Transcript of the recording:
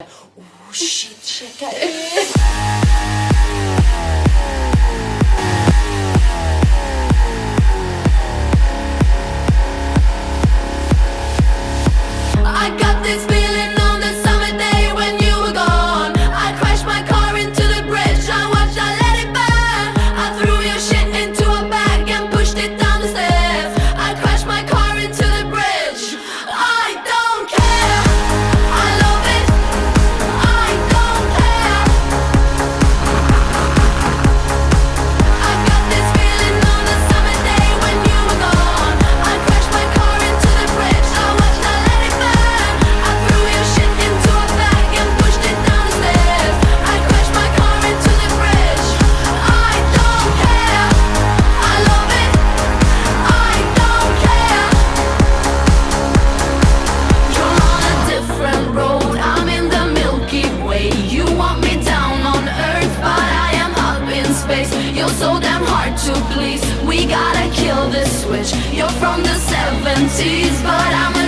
Oh shit, şeker. I got this feeling on the summer day when you were gone. I crashed my car into the bridge. I watched, I let it burn. I threw your shit into a bag and pushed it down the stairs. I crashed my car into the bridge. I don't care. I love it. I don't care. I got this feeling on the summer day when you were gone. I crashed my car into the bridge. I watched, I let it burn. I threw your shit into a bag and pushed it down the stairs. I crashed my car into the bridge. I don't care. I love it. I don't care. You're on a different road. I'm in the Milky Way. You want me down on Earth, but I am up in space. You're so damn hard to please. We gotta kill this switch. You're from the 70s, but I'm a